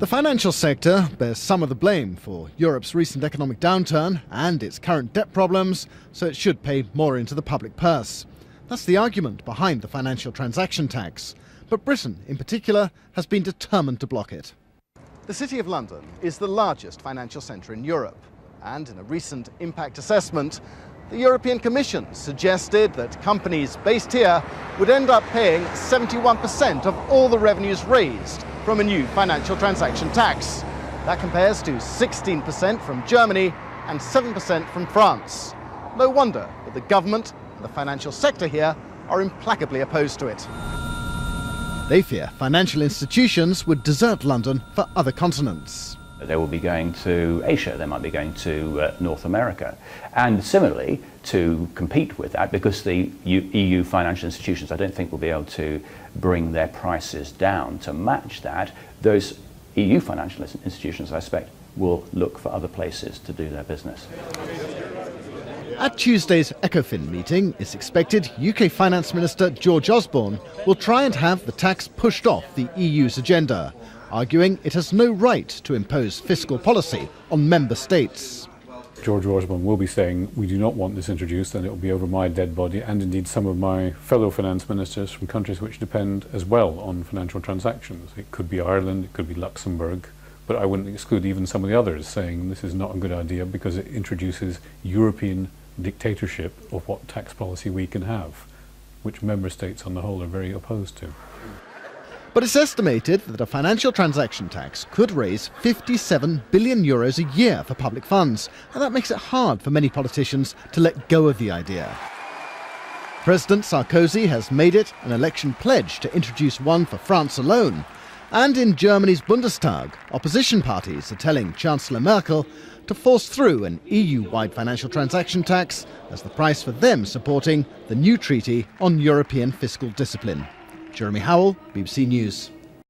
The financial sector bears some of the blame for Europe's recent economic downturn and its current debt problems, so it should pay more into the public purse. That's the argument behind the financial transaction tax. But Britain, in particular, has been determined to block it. The City of London is the largest financial centre in Europe. And in a recent impact assessment, the European Commission suggested that companies based here would end up paying 71% of all the revenues raised from a new financial transaction tax. That compares to 16% from Germany and 7% from France. No wonder that the government and the financial sector here are implacably opposed to it. They fear financial institutions would desert London for other continents. They will be going to Asia, they might be going to North America. And similarly, to compete with that, because the EU financial institutions I don't think will be able to bring their prices down to match that, those EU financial institutions, I expect, will look for other places to do their business. At Tuesday's ECOFIN meeting, it's expected UK Finance Minister George Osborne will try and have the tax pushed off the EU's agenda, arguing it has no right to impose fiscal policy on member states. George Osborne will be saying, we do not want this introduced, and it will be over my dead body, and indeed some of my fellow finance ministers from countries which depend as well on financial transactions. It could be Ireland, it could be Luxembourg, but I wouldn't exclude even some of the others, saying this is not a good idea because it introduces European dictatorship of what tax policy we can have, which member states on the whole are very opposed to. But it's estimated that a financial transaction tax could raise €57 billion a year for public funds, and that makes it hard for many politicians to let go of the idea. President Sarkozy has made it an election pledge to introduce one for France alone. And in Germany's Bundestag, opposition parties are telling Chancellor Merkel to force through an EU-wide financial transaction tax as the price for them supporting the new treaty on European fiscal discipline. Jeremy Howell, BBC News.